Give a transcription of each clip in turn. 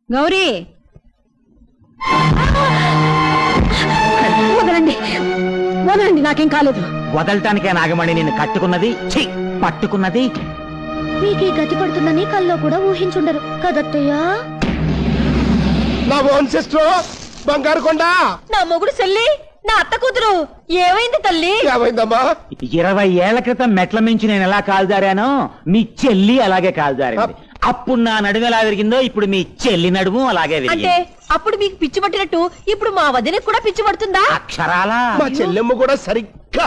గౌరీ వదలండి వదలండి, నాకేం కాలేదు. వదలటానికే నాగమణి నిన్ను కట్టుకున్నది, పట్టుకున్నది. మీకు గతి పడుతుందని కల్లో కూడా ఊహించుండరు కదత్తయ్యా. నా ఓన్ సిస్టర్ బంగారు కొండ, నా మొగుడు చెల్లి, నా అత్త కూతురు ఏమైంది తల్లి? ఏమైందమ్మా? 20 ఏళ్ల క్రితం మెట్ల మించి నేను ఎలా కాల్దారానో మీ చెల్లి అలాగే కాల్దారింది. అప్పుడు నా నడుము ఎలా విరిగిందో ఇప్పుడు మీ చెల్లి నడుము అలాగే అంటే విరిగింది. అప్పుడు మీకు పిచ్చి పట్టినట్టు ఇప్పుడు మా వదినకి కూడా పిచ్చి పడుతుందా? అక్షరాలా మా చెల్లెమ్మ కూడా సరిగ్గా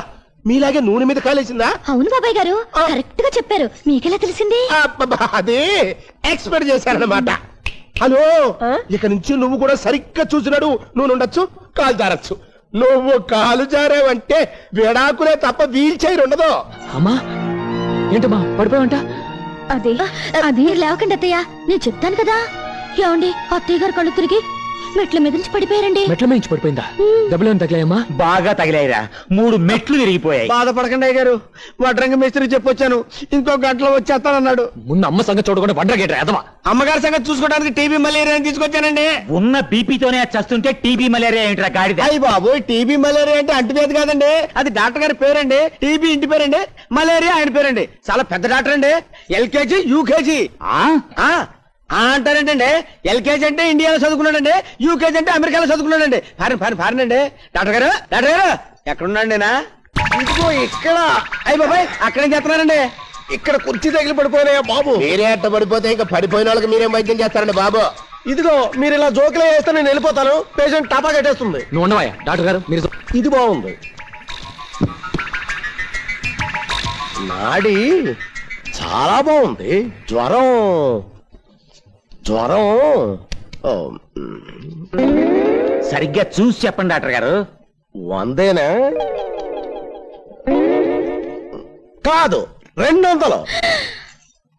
మీలాగే నూనె మీద కాలేసిందా? అవును బాబాయ్ గారు, కరెక్ట్ గా చెప్పారు. మీకెలా తెలిసింది? అదే ఎక్స్పెక్ట్ చేశారన్నమాట. హలో, ఇక నుంచి నువ్వు కూడా సరిగ్గా చూసినాడు. నువ్వు ఉండొచ్చు, కాలు జారచ్చు. నువ్వు కాలు జారావంటే విడాకులే తప్ప వీల్ చైర్ ఉండదు. అమ్మా ఏంటమ్మా పడిపోయావంట? అదే లేవకండి అత్తయ్య, నేను చెప్తాను కదా. ఏమండి, అత్తయ్య గారు కళ్ళు తిరిగి మెట్ల మీద నుంచి పడిపోయారండి. మెట్ల మించి పడిపోయిందా? దెబ్బలేం తగిలాయమ్మా? బాగా తగిలాయిరా, 3 మెట్లు విరిగిపోయాయి. బాధపడకండి అయ్య గారు, వడ్రంగ మేస్త్రికి చెప్పొచ్చాను, ఇంకో గంటలో వచ్చేస్తానన్నాడు. ముందు అమ్మ సంగతి చూడకుండా వడ్రగేట్రా ఎదవా. అమ్మగారి సంగతి చూసుకోవడానికి టీబీ మలేరియా తీసుకొచ్చానండి. ఉన్న బీపీతోనే చస్తుంటే టీబీ మలేరియా ఏంట్రా గాడిద? అయ్యి బాబు, టీబీ మలేరియా అంటే అంటువ్యాధి కాదండి, అది డాక్టర్ గారి పేరండి. టీబీ ఇంటి పేరండి, మలేరియా ఆయన పేరండి. చాలా పెద్ద డాక్టర్ అండి. LKG UKG అంటారంటండి. ఎల్కేజీ అంటే ఇండియాలో చదువుకున్నాడండి, యూకేజీ అంటే అమెరికాలో చదువుకున్నాడండి. ఫారెన్ అండి. డాక్టర్ గారు ఎక్కడున్నాండి? ఇదిగో ఇక్కడ. అయ్యి బాబాయ్, అక్కడేం చేస్తున్నారండి? ఇక్కడ కుర్చీ తగిలి పడిపోయినాయా బాబు? మీరే అట్ట పడిపోతే ఇంకా పడిపోయిన వాళ్ళకి మీరేం వైద్యం చేస్తారండి బాబు? ఇదిగో మీరు ఇలా జోకులే వేస్తే నేను వెళ్ళిపోతాను. పేషెంట్ టపా కట్టేస్తుంది. నువ్వు ఉండవా డాక్టర్ గారు? మీరు ఇది బాగుంది. నాడి చాలా బాగుంది. జ్వరం సరిగ్గా చూసి చెప్పండి డాక్టర్ గారు. 100 కాదు 200.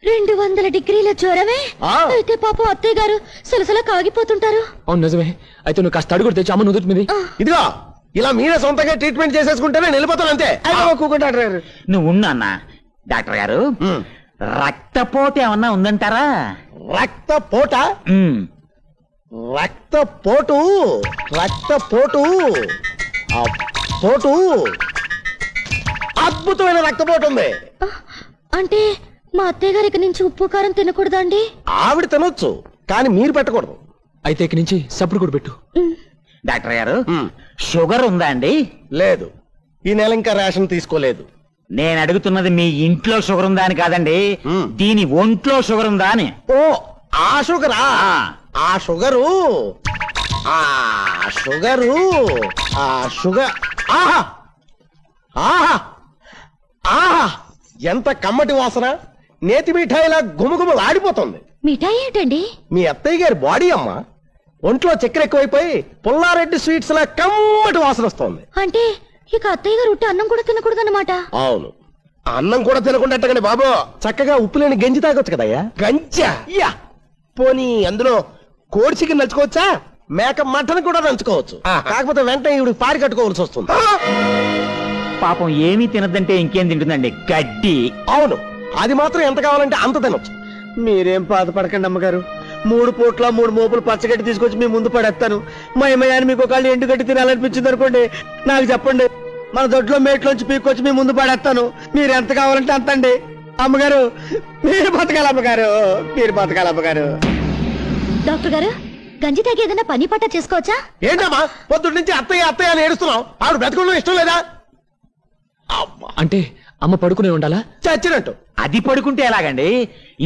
200 డిగ్రీల జ్వరమే? అయితే పాపం అత్తయ్య గారు సలసలా కాగిపోతుంటారు. అవును నిజమే. అయితే నువ్వు కాస్త అడుగుడు తెచ్చి అమ్మ నుదుటి మీద. ఇదిగో ఇలా మీరే సొంతంగా ట్రీట్మెంట్ చేసేసుకుంటే నేను వెళ్ళిపోతాను అంతే. కూకుంటా డాక్టర్ గారు. నువ్వు ఉన్నా డాక్టర్ గారు, రక్తపోటు ఏమన్నా ఉందంటారా? రక్తపోట? రక్తపోటు పోటు అద్భుతమైన రక్తపోటు ఉంది. అంటే మా అత్తయ్య గారికి నుంచి ఉప్పు కారం తినకూడదా అండి? ఆవిడ తినొచ్చు, కానీ మీరు పెట్టకూడదు. అయితే ఇక నుంచి సప్పుడు కూడా పెట్టు. డాక్టర్ గారు, షుగర్ ఉందా అండి? లేదు, ఈ నెల ఇంకా రేషన్ తీసుకోలేదు. నేను అడుగుతున్నది మీ ఇంట్లో షుగర్ ఉందా అని కాదండి, దీని ఒంట్లో షుగర్ ఉందా అని. ఓ ఆ షుగరా? ఆ షుగరు ఆహా ఆహా ఆహా, ఎంత కమ్మటి వాసన! నేతి మిఠాయిలా గుమగుమలాడిపోతుంది. మిఠాయి ఏంటండి? మీ అత్తయ్య గారి బాడీ అమ్మ. ఒంట్లో చక్కెర ఎక్కువైపోయి పుల్లారెడ్డి స్వీట్స్ లా కమ్మటి వాసన వస్తుంది. అంటే ఇక అత్తయ్య గారు ఉట్టి అన్నం కూడా తినకూడదన్నమాట. అవును, అన్నం కూడా తినకుండా బాబు చక్కగా ఉప్పు లేని గంజి తాగొచ్చు కదయ్యా. గంజా? పోనీ అందులో కోడి చికెన్ నంచుకోవచ్చా? మేక మటన్ కూడా నంచుకోవచ్చు. కాకపోతే వెంటనే ఈవిడ పారి కట్టుకోవాల్సి వస్తుంది. పాపం ఏమీ తినద్దంటే ఇంకేం తింటుందండి? గడ్డి. అవును, అది మాత్రం ఎంత కావాలంటే అంత తినొచ్చు. మీరేం బాధపడకండి అమ్మగారు. 3 పూట్ల 3 మోపులు పచ్చగడ్డి తీసుకొచ్చి మీ ముందు పడేస్తాను. మయమయాన్ని మీకు ఒకళ్ళు ఎండుగడ్డి తినాలనిపించింది అనుకోండి, నాకు చెప్పండి. మన దొడ్లో మేట్లోంచి పీక్కొచ్చి మీ ముందు పడేస్తాను. మీరు ఎంత కావాలంటే అంత అండి. అమ్మగారు మీరు బతకాలి, అమ్మగారు మీరు బతకాలి. అమ్మగారు డాక్టర్ గారు, గంజి తాగి ఏదైనా పని పట్ట చేసుకోవచ్చా? ఏంటమ్మా పొద్దున్న నుంచి అత్తయ్య అని ఏడుస్తున్నావు? ఆవిడ బ్రతకడం ఇష్టం లేదా? అంటే అమ్మ పడుకునే ఉండాలా? చచ్చినట్టు. అది పడుకుంటే ఎలాగండి?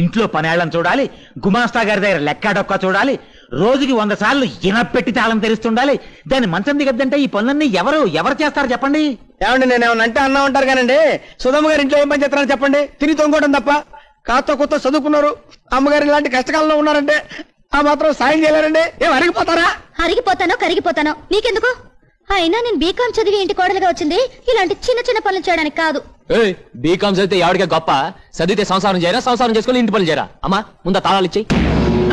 ఇంట్లో పనేళ్లను చూడాలి, గుమాస్తా గారి దగ్గర లెక్క డొక్క చూడాలి, రోజుకి 100 సార్లు ఇనపెట్టి తాళం తెరుస్తుండాలి. దాన్ని మంచం దిగద్దంటే ఈ పనులన్నీ ఎవరు చేస్తారు చెప్పండి? ఏమండి, నేను ఏమన్నా అంటే అన్నా ఉంటారు కానండి. సుధమ్మ గారు ఇంట్లో ఏం పని చేస్తారని చెప్పండి. తిని తొంగోవడం తప్ప. కాస్త కొత్త చదువుకున్నారు, అమ్మగారు ఇలాంటి కష్టకాలంలో ఉన్నారంటే ఆ మాత్రం సాయం చేయలేరండి. ఏం అరిగిపోతారా? అరిగిపోతానో కరిగిపోతానో మీకెందుకు? అయినా నేను బీకాం చదివి ఇంటి కోడలుగా వచ్చింది ఇలాంటి చిన్న పనులు చేయడానికి కాదు. బీకాం చదివితే ఎవరికే గొప్ప? చదివితే సంసారం చేయరా, సంసారం చేసుకుని ఇంటి పనులు చేయరా? అమ్మా ముందు తాళాలు ఇచ్చేయి.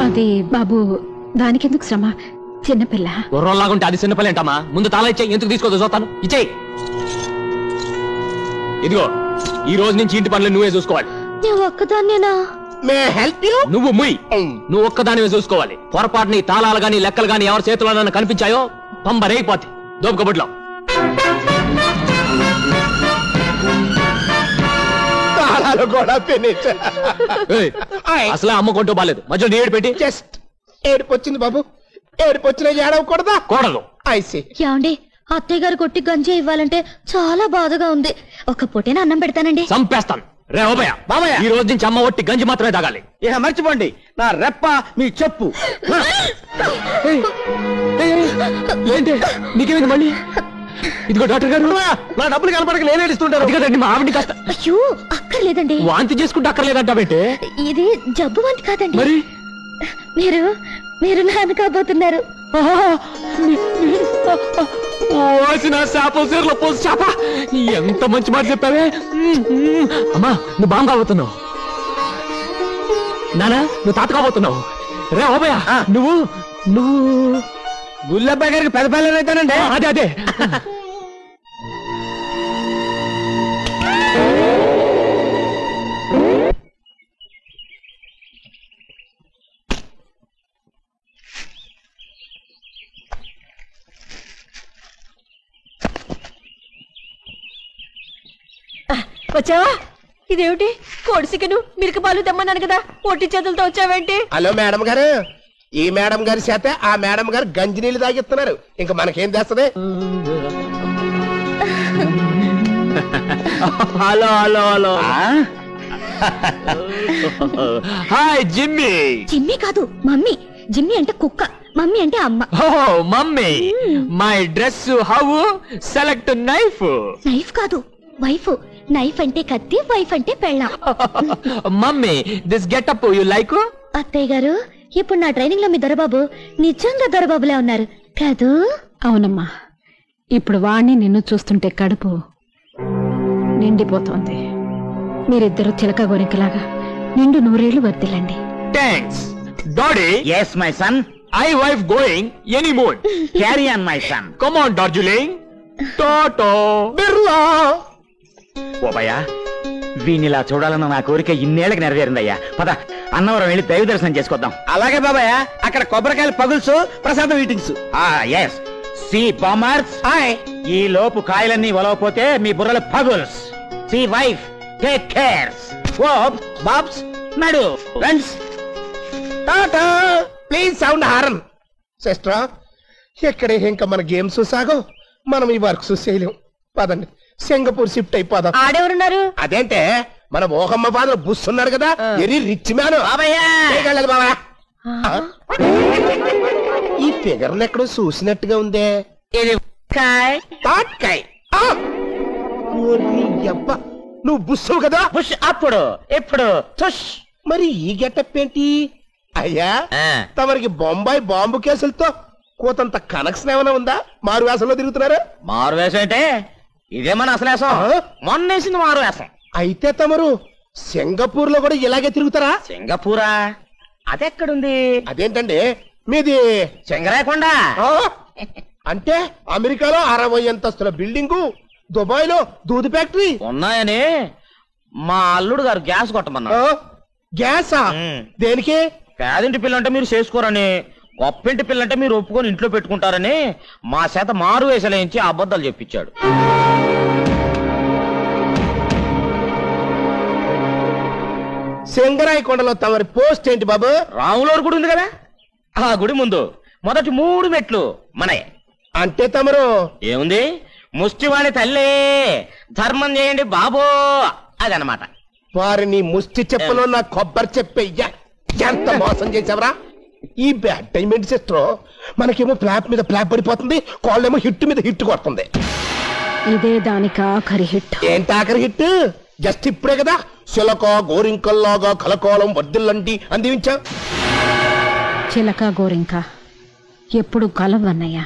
అదే బాబు, దానికెందుకు శ్రమ? చిన్నపిల్ల. గుర్రంలాగుంటే అది చిన్నపిల్ల ఏంటమ్మా? ముందు తాళా ఇచ్చేయి. ఎందుకు తీసుకోదు చూస్తాను. ఇచ్చేయి. ఇదిగో, ఈ రోజు నుంచి ఇంటి పనులు నువ్వే చూసుకోవాలి. నువ్వు ఒక్కదాన్నేనా? May help you? నువ్వు ముయ్. నువ్వు ఒక్కదానివే చూసుకోవాలి. పొరపాటు నీ తాళాలు గాని లెక్కలు గాని ఎవరి చేతిలో కనిపించాయో పంబరేగిపోతే దోపు కబుడ్లో. తాళాలు కూడా ఫినిష్. అసలే అమ్మకుంటూ బాలేదు, మధ్యలో నీడు పెట్టి. జస్ట్ ఏడుపు వచ్చింది బాబు, ఏడుపు వచ్చిన ఏడవకూడదా? కూడదు. ఐసి ఏమండి, అత్తయ్య గారు కొట్టి గంజి ఇవ్వాలంటే చాలా బాధగా ఉంది. ఒక పూటేనా అన్నం పెడతానండి. చంపేస్తాను. రే ఓబయ్య, బాబయ్య. ఈ రోజు నుంచి అమ్మ ఒట్టి గంజి మాత్రమే తాగాలి. ఇక మర్చిపోండి, నా రెప్ప మీ చెప్పు. ఏంటి నీకేమైంది మళ్ళీ? ఇదిగో డాక్టర్ గారు, నా డబ్బులు కనపడక నేను ఏడుస్తుంటారు. అది కదండి మా ఆవిడ్ని కాస్త అయ్యో అక్కర్లేదండి, వాంతి చేసుకుంటే అక్కర్లేదంటావేంటే? ఇది జబ్బు వంటి కాదండి. మరి మీరు మీరు నాన్న కాబోతున్నారు. ఓసిన చేప సీరలో పోసి చేప, ఎంత మంచి మాట చెప్పావే. అమ్మా నువ్వు బాగా కాబోతున్నావు, నానా నువ్వు తాత కాబోతున్నావు. రే ఓబయ్య, నువ్వు నువ్వు గుల్లబ్బాయి గారికి పెద్ద పిల్లలు అవుతానండి. అదే అదే. వచ్చావా? ఇదేమిటి కోడి చికెను మిల్క్ పాలు తెమ్మన్నాను కదా, ఒట్టి చేతులతో వచ్చావేంటి? హలో మేడం గారు, ఈ మేడం గారి చేత ఆ మేడం గారు గంజి నీళ్ళు తాగిస్తున్నారు. ఇంకా మనకేం చేస్తుంది? Hello hello hello. Hi Jimmy. Jimmy కాదు మమ్మీ. జిమ్మి అంటే కుక్క, మమ్మీ అంటే అమ్మ. Oh mummy, my dress how? Select knife. Knife కాదు, వైఫ్. నైఫ్ అంటే కత్తి, వైఫ్ అంటే పెళ్ళాం. Mummy this getup you like? అత్తయ్య గారు, ఇప్పుడు నా ట్రైనింగ్ లో మీ దొరబాబు నిజంగా దొరబాబులే ఉన్నారు కాదు? అవునమ్మా, ఇప్పుడు వాణ్ణి నిన్ను చూస్తుంటే కడుపు నిండిపోతోంది. మీరిద్దరు చిలక గోరింకలాగా నిండు నూరేళ్లు వర్దిల్లండి. Thanks daddy. Yes my son. I wife going any mood. Carry on my son. Come on Darjeeling. టోటో బిర్లా. ఓబయ్యా, వీణిలా చూడాలన్న నా కోరిక ఇన్నేళ్లకు నెరవేరిందయ్యా. పద అన్నవరం వెళ్ళి దైవ దర్శనం చేసుకొద్దాం. అలాగే బాబాయ్, అక్కడ కొబ్బరికాయలు పగుల్సు, ప్రసాదం ఈటింగ్స్. S C బామర్స్. ఈ లోపు కాయలన్నీ ఒలవపోతే మీ బుర్రలు పగుల్స్. See wife take cares. బాబ్స్ నడు friends. Tata. Please sound horn. Sister, ఎక్కడే ఇంకా మన గేమ్స్ సాగం, మనం ఈ వర్క్స్ చేయలేం. పదండి, సింగపూర్ షిఫ్ట్ అయిపోదాం. ఆడెవరున్నారు? అదేంటే మన ఓహమ్మ ఫాదర్ బుస్ ఉన్నాడు కదా, వెరీ రిచ్ మ్యాన్. బాబా, ఈ ఫిగర్ ఎక్కడో చూసినట్టుగా ఉందే. ఇది తాట్కాయ్. నువ్వు బుస్సు కదా? పుష్ అప్పుడు ఇప్పుడు తుష్. మరి ఈ గెటప్ ఏంటి అయ్యా? తమరికి బొంబాయి బాంబు కేసులతో కోతంత కనెక్షన్ ఏమైనా ఉందా? మారు వేసంలో తిరుగుతున్నారా? మారు వేషం అంటే ఇదే మన అసలు వేషం. మొన్నేసింది మారు వేషం. అయితే తమరు సింగపూర్ లో కూడా ఇలాగే తిరుగుతారా? సింగపూరా? అదెక్కడుంది? అదేంటండి మీది? సింగరాయకొండ. అంటే అమెరికాలో 60 అంతస్తుల బిల్డింగు, దుబాయ్ లో దూది ఫ్యాక్టరీ ఉన్నాయని మా అల్లుడు గారు గ్యాస్ కొట్టమన్నారు. గ్యాసా? దేనికి? పేదింటి పిల్లంటే మీరు చేసుకోరని, గొప్పింటి పిల్లంటే మీరు ఒప్పుకొని ఇంట్లో పెట్టుకుంటారని మా చేత మారు వేసలేంచి అబద్ధాలు చెప్పించాడు. సింగరాయకొండలో తమరి పోస్ట్ ఏంటి బాబు? రాములవారి గుడి ఉంది కదా, ఆ గుడి ముందు మొదటి 3 మెట్లు మనయే. అంటే తమరు ఏముంది, ముష్టివాణి తల్లి ధర్మం చేయండి బాబో అదనమాట. వారిని ముష్టి చెప్పలో నా కొబ్బరి చెప్పయ్యా, ఎంత మోసం చేసావరా? ఈ బ్యాడ్ టైం ఏంటి సిస్టర్? మనకేమో ఫ్లాప్ మీద ఫ్లాప్ పడిపోతుంది, కాళ్ళేమో హిట్ మీద హిట్ కొడుతుంది. ఇదే దానికి ఆఖరి హిట్. ఏంటి ఆఖరి హిట్? జస్ట్ ఇప్పుడే కదా చిలక గోరింకల్లాగా కలకాలం వర్దిల్లండి అందించా. చిలక గోరింక ఎప్పుడు కలవన్నయ్యా.